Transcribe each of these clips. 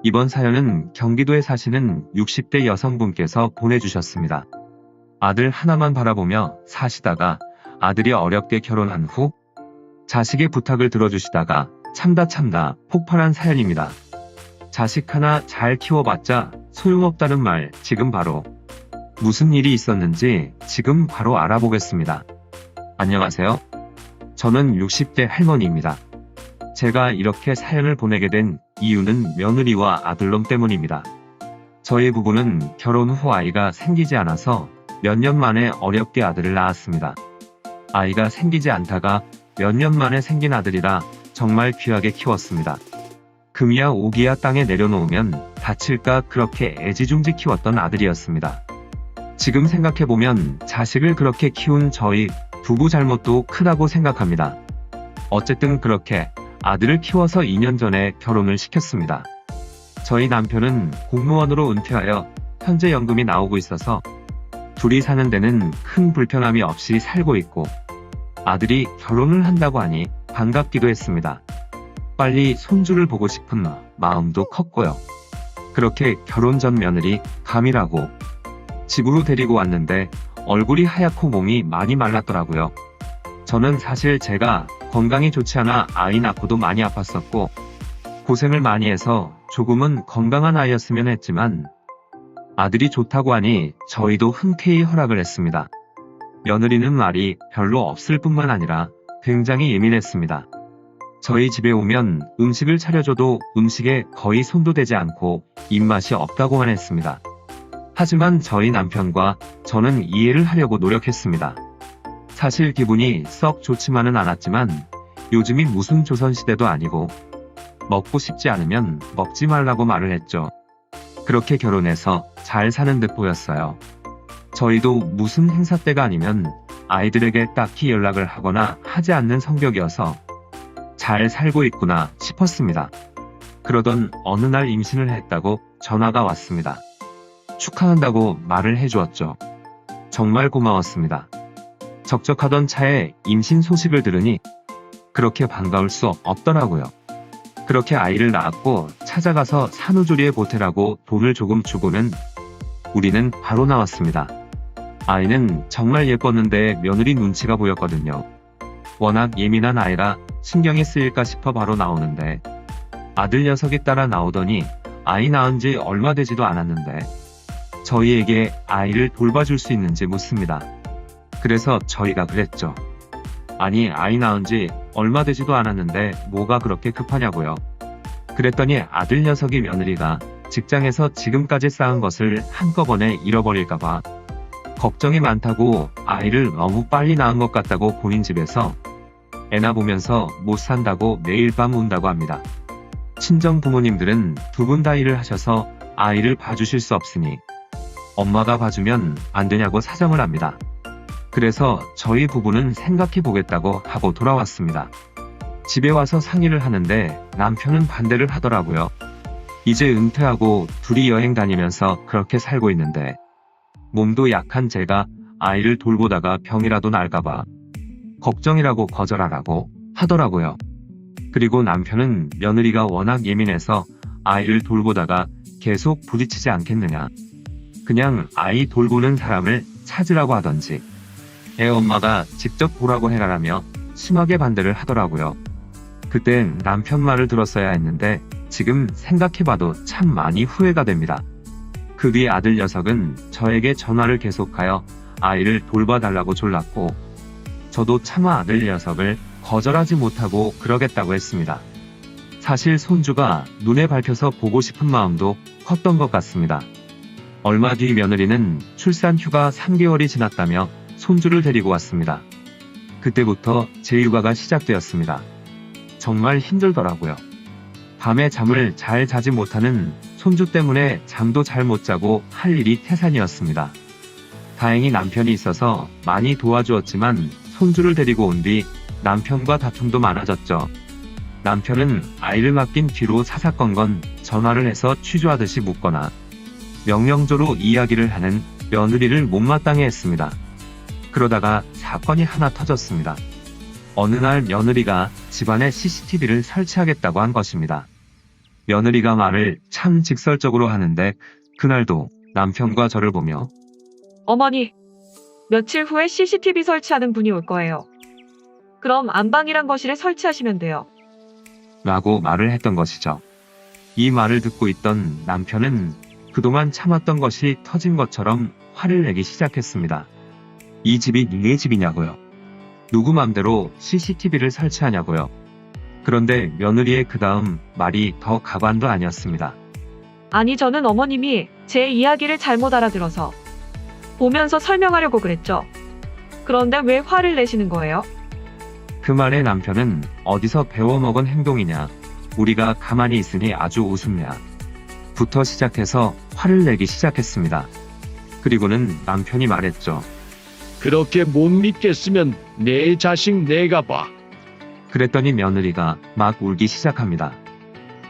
이번 사연은 경기도에 사시는 60대 여성분께서 보내주셨습니다. 아들 하나만 바라보며 사시다가 아들이 어렵게 결혼한 후 자식의 부탁을 들어주시다가 참다 폭발한 사연입니다. 자식 하나 잘 키워봤자 소용없다는 말, 지금 바로 무슨 일이 있었는지 지금 바로 알아보겠습니다. 안녕하세요. 저는 60대 할머니입니다. 제가 이렇게 사연을 보내게 된 이유는 며느리와 아들놈 때문입니다. 저희 부부는 결혼 후 아이가 생기지 않아서 몇 년 만에 어렵게 아들을 낳았습니다. 아이가 생기지 않다가 몇 년 만에 생긴 아들이라 정말 귀하게 키웠습니다. 금이야 오기야 땅에 내려놓으면 다칠까 그렇게 애지중지 키웠던 아들이었습니다. 지금 생각해보면 자식을 그렇게 키운 저희 부부 잘못도 크다고 생각합니다. 어쨌든 그렇게 아들을 키워서 2년 전에 결혼을 시켰습니다. 저희 남편은 공무원으로 은퇴하여 현재 연금이 나오고 있어서 둘이 사는 데는 큰 불편함이 없이 살고 있고 아들이 결혼을 한다고 하니 반갑기도 했습니다. 빨리 손주를 보고 싶은 마음도 컸고요. 그렇게 결혼 전 며느리 감이라고 집으로 데리고 왔는데 얼굴이 하얗고 몸이 많이 말랐더라고요. 저는 사실 제가 건강이 좋지 않아 아이 낳고도 많이 아팠었고 고생을 많이 해서 조금은 건강한 아이였으면 했지만 아들이 좋다고 하니 저희도 흔쾌히 허락을 했습니다. 며느리는 말이 별로 없을 뿐만 아니라 굉장히 예민했습니다. 저희 집에 오면 음식을 차려줘도 음식에 거의 손도 대지 않고 입맛이 없다고만 했습니다. 하지만 저희 남편과 저는 이해를 하려고 노력했습니다. 사실 기분이 썩 좋지만은 않았지만 요즘이 무슨 조선시대도 아니고 먹고 싶지 않으면 먹지 말라고 말을 했죠. 그렇게 결혼해서 잘 사는 듯 보였어요. 저희도 무슨 행사 때가 아니면 아이들에게 딱히 연락을 하거나 하지 않는 성격이어서 잘 살고 있구나 싶었습니다. 그러던 어느 날 임신을 했다고 전화가 왔습니다. 축하한다고 말을 해주었죠. 정말 고마웠습니다. 적적하던 차에 임신 소식을 들으니 그렇게 반가울 수 없더라고요. 그렇게 아이를 낳았고 찾아가서 산후조리에 보태라고 돈을 조금 주고는 우리는 바로 나왔습니다. 아이는 정말 예뻤는데 며느리 눈치가 보였거든요. 워낙 예민한 아이라 신경이 쓰일까 싶어 바로 나오는데 아들 녀석이 따라 나오더니 아이 낳은 지 얼마 되지도 않았는데 저희에게 아이를 돌봐줄 수 있는지 묻습니다. 그래서 저희가 그랬죠. 아니, 아이 낳은 지 얼마 되지도 않았는데 뭐가 그렇게 급하냐고요. 그랬더니 아들 녀석이 며느리가 직장에서 지금까지 쌓은 것을 한꺼번에 잃어버릴까봐 걱정이 많다고 아이를 너무 빨리 낳은 것 같다고 본인 집에서 애나 보면서 못 산다고 매일 밤 운다고 합니다. 친정 부모님들은 두 분 다 일을 하셔서 아이를 봐주실 수 없으니 엄마가 봐주면 안 되냐고 사정을 합니다. 그래서 저희 부부는 생각해 보겠다고 하고 돌아왔습니다. 집에 와서 상의를 하는데 남편은 반대를 하더라고요. 이제 은퇴하고 둘이 여행 다니면서 그렇게 살고 있는데 몸도 약한 제가 아이를 돌보다가 병이라도 날까봐 걱정이라고 거절하라고 하더라고요. 그리고 남편은 며느리가 워낙 예민해서 아이를 돌보다가 계속 부딪히지 않겠느냐. 그냥 아이 돌보는 사람을 찾으라고 하던지 애 엄마가 직접 보라고 해라라며 심하게 반대를 하더라고요. 그땐 남편 말을 들었어야 했는데 지금 생각해봐도 참 많이 후회가 됩니다. 그 뒤 아들 녀석은 저에게 전화를 계속하여 아이를 돌봐달라고 졸랐고 저도 차마 아들 녀석을 거절하지 못하고 그러겠다고 했습니다. 사실 손주가 눈에 밟혀서 보고 싶은 마음도 컸던 것 같습니다. 얼마 뒤 며느리는 출산 휴가 3개월이 지났다며 손주를 데리고 왔습니다. 그때부터 제 육아가 시작되었습니다. 정말 힘들더라고요. 밤에 잠을 잘 자지 못하는 손주 때문에 잠도 잘 못 자고 할 일이 태산이었습니다. 다행히 남편이 있어서 많이 도와주었지만 손주를 데리고 온 뒤 남편과 다툼도 많아졌죠. 남편은 아이를 맡긴 뒤로 사사건건 전화를 해서 취조하듯이 묻거나 명령조로 이야기를 하는 며느리를 못마땅해 했습니다. 그러다가 사건이 하나 터졌습니다. 어느 날 며느리가 집안에 CCTV를 설치하겠다고 한 것입니다. 며느리가 말을 참 직설적으로 하는데 그날도 남편과 저를 보며 어머니, 며칠 후에 CCTV 설치하는 분이 올 거예요. 그럼 안방이랑 거실에 설치하시면 돼요. 라고 말을 했던 것이죠. 이 말을 듣고 있던 남편은 그동안 참았던 것이 터진 것처럼 화를 내기 시작했습니다. 이 집이 니네 집이냐고요. 누구 맘대로 CCTV를 설치하냐고요. 그런데 며느리의 그 다음 말이 더 가관도 아니었습니다. 아니, 저는 어머님이 제 이야기를 잘못 알아들어서 보면서 설명하려고 그랬죠. 그런데 왜 화를 내시는 거예요? 그 말에 남편은 어디서 배워먹은 행동이냐, 우리가 가만히 있으니 아주 웃음냐 부터 시작해서 화를 내기 시작했습니다. 그리고는 남편이 말했죠. 그렇게 못 믿겠으면 내 자식 내가 봐. 그랬더니 며느리가 막 울기 시작합니다.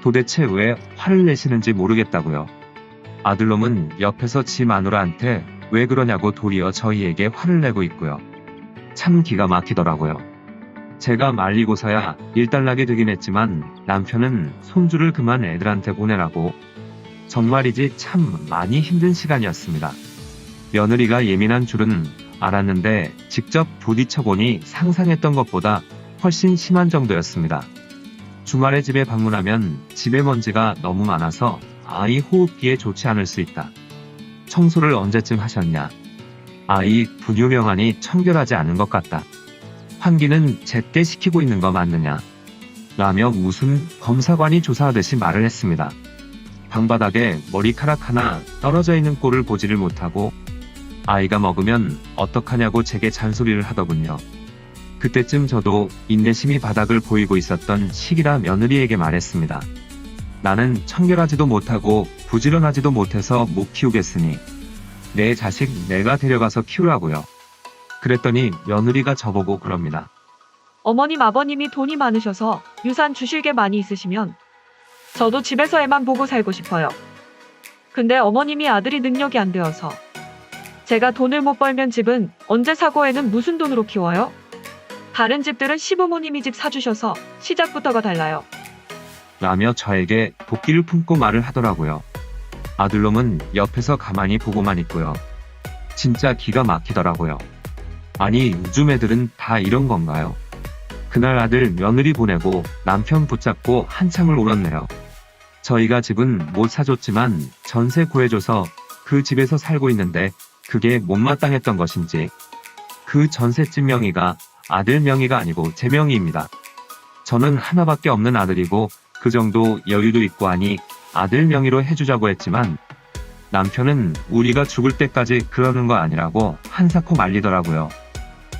도대체 왜 화를 내시는지 모르겠다고요. 아들놈은 옆에서 지 마누라한테 왜 그러냐고 도리어 저희에게 화를 내고 있고요. 참 기가 막히더라고요. 제가 말리고서야 일단락이 되긴 했지만 남편은 손주를 그만 애들한테 보내라고. 정말이지 참 많이 힘든 시간이었습니다. 며느리가 예민한 줄은 알았는데 직접 부딪혀보니 상상했던 것보다 훨씬 심한 정도였습니다. 주말에 집에 방문하면 집에 먼지가 너무 많아서 아이 호흡기에 좋지 않을 수 있다. 청소를 언제쯤 하셨냐? 아이 분유명하니 청결하지 않은 것 같다. 환기는 제때 시키고 있는 거 맞느냐? 라며 무슨 검사관이 조사하듯이 말을 했습니다. 방바닥에 머리카락 하나 떨어져 있는 꼴을 보지를 못하고 아이가 먹으면 어떡하냐고 제게 잔소리를 하더군요. 그때쯤 저도 인내심이 바닥을 보이고 있었던 시기라 며느리에게 말했습니다. 나는 청결하지도 못하고 부지런하지도 못해서 못 키우겠으니 내 자식 내가 데려가서 키우라고요. 그랬더니 며느리가 저보고 그럽니다. 어머님, 아버님이 돈이 많으셔서 유산 주실 게 많이 있으시면 저도 집에서 애만 보고 살고 싶어요. 근데 어머님이 아들이 능력이 안 되어서 제가 돈을 못 벌면 집은 언제 사고 애는 무슨 돈으로 키워요? 다른 집들은 시부모님이 집 사주셔서 시작부터가 달라요. 라며 저에게 도끼를 품고 말을 하더라고요. 아들놈은 옆에서 가만히 보고만 있고요. 진짜 기가 막히더라고요. 아니, 요즘 애들은 다 이런 건가요? 그날 아들 며느리 보내고 남편 붙잡고 한참을 울었네요. 저희가 집은 못 사줬지만 전세 구해줘서 그 집에서 살고 있는데 그게 못마땅했던 것인지 그 전셋집 명의가 아들 명의가 아니고 제 명의입니다. 저는 하나밖에 없는 아들이고 그 정도 여유도 있고 하니 아들 명의로 해주자고 했지만 남편은 우리가 죽을 때까지 그러는 거 아니라고 한사코 말리더라고요.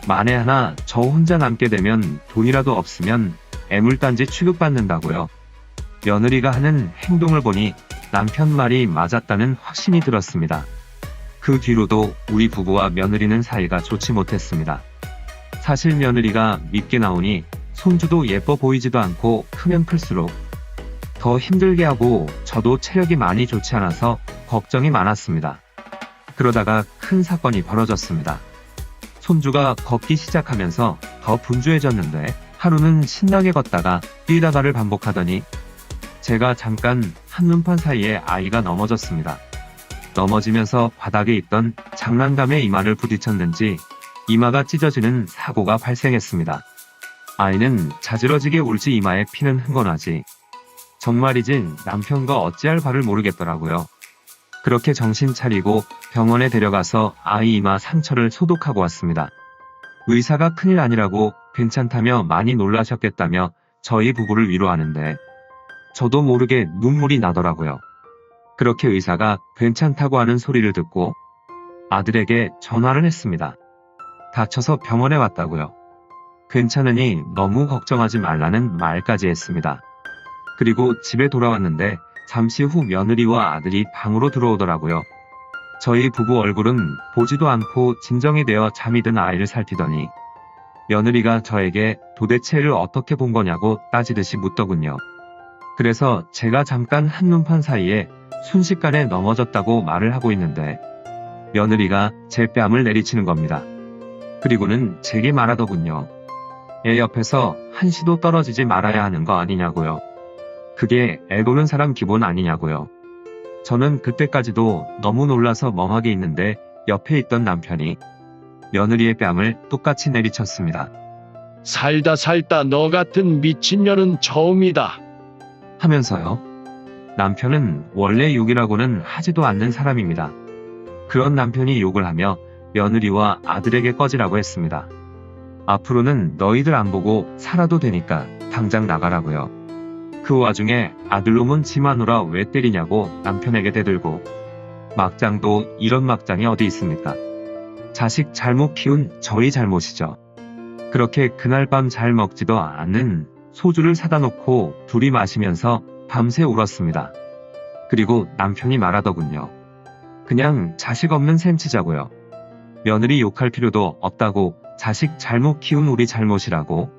만에 하나 저 혼자 남게 되면 돈이라도 없으면 애물단지 취급받는다고요. 며느리가 하는 행동을 보니 남편 말이 맞았다는 확신이 들었습니다. 그 뒤로도 우리 부부와 며느리는 사이가 좋지 못했습니다. 사실 며느리가 밉게 나오니 손주도 예뻐 보이지도 않고 크면 클수록 더 힘들게 하고 저도 체력이 많이 좋지 않아서 걱정이 많았습니다. 그러다가 큰 사건이 벌어졌습니다. 손주가 걷기 시작하면서 더 분주해졌는데 하루는 신나게 걷다가 뛰다가를 반복하더니 제가 잠깐 한눈판 사이에 아이가 넘어졌습니다. 넘어지면서 바닥에 있던 장난감에 이마를 부딪혔는지 이마가 찢어지는 사고가 발생했습니다. 아이는 자지러지게 울지 이마에 피는 흥건하지. 정말이지 남편과 어찌할 바를 모르겠더라고요. 그렇게 정신 차리고 병원에 데려가서 아이 이마 상처를 소독하고 왔습니다. 의사가 큰일 아니라고 괜찮다며 많이 놀라셨겠다며 저희 부부를 위로하는데 저도 모르게 눈물이 나더라고요. 그렇게 의사가 괜찮다고 하는 소리를 듣고 아들에게 전화를 했습니다. 다쳐서 병원에 왔다고요. 괜찮으니 너무 걱정하지 말라는 말까지 했습니다. 그리고 집에 돌아왔는데 잠시 후 며느리와 아들이 방으로 들어오더라고요. 저희 부부 얼굴은 보지도 않고 진정이 되어 잠이 든 아이를 살피더니 며느리가 저에게 도대체 애를 어떻게 본 거냐고 따지듯이 묻더군요. 그래서 제가 잠깐 한눈판 사이에 순식간에 넘어졌다고 말을 하고 있는데 며느리가 제 뺨을 내리치는 겁니다. 그리고는 제게 말하더군요. 애 옆에서 한시도 떨어지지 말아야 하는 거 아니냐고요. 그게 애도는 사람 기본 아니냐고요. 저는 그때까지도 너무 놀라서 멍하게 있는데 옆에 있던 남편이 며느리의 뺨을 똑같이 내리쳤습니다. 살다 너 같은 미친년은 처음이다. 하면서요. 남편은 원래 욕이라고는 하지도 않는 사람입니다. 그런 남편이 욕을 하며 며느리와 아들에게 꺼지라고 했습니다. 앞으로는 너희들 안 보고 살아도 되니까 당장 나가라고요. 그 와중에 아들놈은 지 마누라 왜 때리냐고 남편에게 대들고, 막장도 이런 막장이 어디 있습니까? 자식 잘못 키운 저희 잘못이죠. 그렇게 그날 밤 잘 먹지도 않은 소주를 사다 놓고 둘이 마시면서 밤새 울었습니다. 그리고 남편이 말하더군요. 그냥 자식 없는 셈 치자고요. 며느리 욕할 필요도 없다고, 자식 잘못 키운 우리 잘못이라고.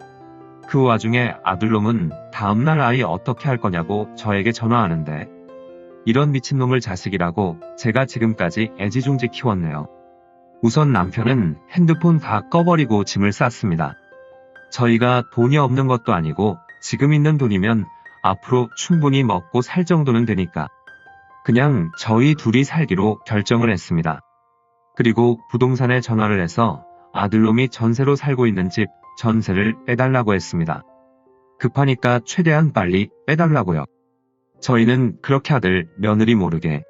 그 와중에 아들놈은 다음날 아이 어떻게 할 거냐고 저에게 전화하는데, 이런 미친놈을 자식이라고 제가 지금까지 애지중지 키웠네요. 우선 남편은 핸드폰 다 꺼버리고 짐을 쌌습니다. 저희가 돈이 없는 것도 아니고 지금 있는 돈이면 앞으로 충분히 먹고 살 정도는 되니까 그냥 저희 둘이 살기로 결정을 했습니다. 그리고 부동산에 전화를 해서 아들놈이 전세로 살고 있는 집 전세를 빼달라고 했습니다. 급하니까 최대한 빨리 빼달라고요. 저희는 그렇게 아들, 며느리 모르게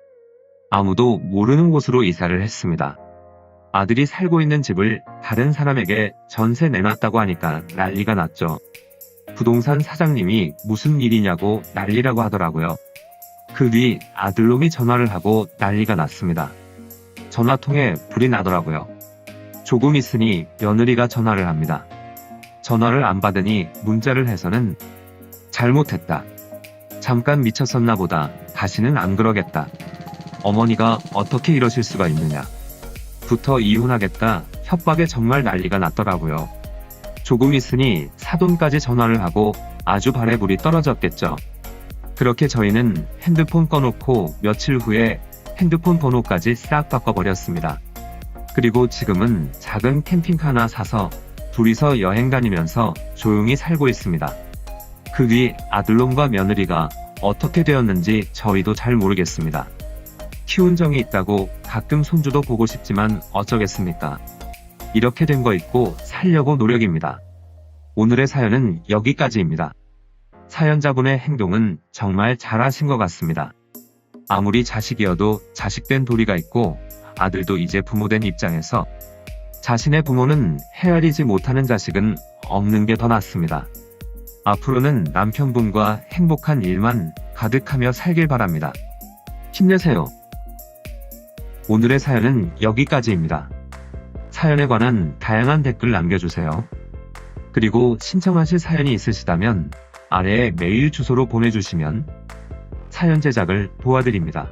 아무도 모르는 곳으로 이사를 했습니다. 아들이 살고 있는 집을 다른 사람에게 전세 내놨다고 하니까 난리가 났죠. 부동산 사장님이 무슨 일이냐고 난리라고 하더라고요. 그 뒤 아들놈이 전화를 하고 난리가 났습니다. 전화통에 불이 나더라고요. 조금 있으니 며느리가 전화를 합니다. 전화를 안 받으니 문자를 해서는 잘못했다. 잠깐 미쳤었나 보다. 다시는 안 그러겠다. 어머니가 어떻게 이러실 수가 있느냐. 부터 이혼하겠다. 협박에 정말 난리가 났더라고요. 조금 있으니 사돈까지 전화를 하고 아주 발에 불이 떨어졌겠죠. 그렇게 저희는 핸드폰 꺼놓고 며칠 후에 핸드폰 번호까지 싹 바꿔버렸습니다. 그리고 지금은 작은 캠핑카 하나 사서 둘이서 여행 다니면서 조용히 살고 있습니다. 그 뒤 아들놈과 며느리가 어떻게 되었는지 저희도 잘 모르겠습니다. 키운 정이 있다고 가끔 손주도 보고 싶지만 어쩌겠습니까? 이렇게 된 거 있고 살려고 노력입니다. 오늘의 사연은 여기까지입니다. 사연자분의 행동은 정말 잘하신 것 같습니다. 아무리 자식이어도 자식된 도리가 있고 아들도 이제 부모된 입장에서 자신의 부모는 헤아리지 못하는 자식은 없는 게 더 낫습니다. 앞으로는 남편분과 행복한 일만 가득하며 살길 바랍니다. 힘내세요. 오늘의 사연은 여기까지입니다. 사연에 관한 다양한 댓글 남겨주세요. 그리고 신청하실 사연이 있으시다면 아래에 메일 주소로 보내주시면 사연 제작을 도와드립니다.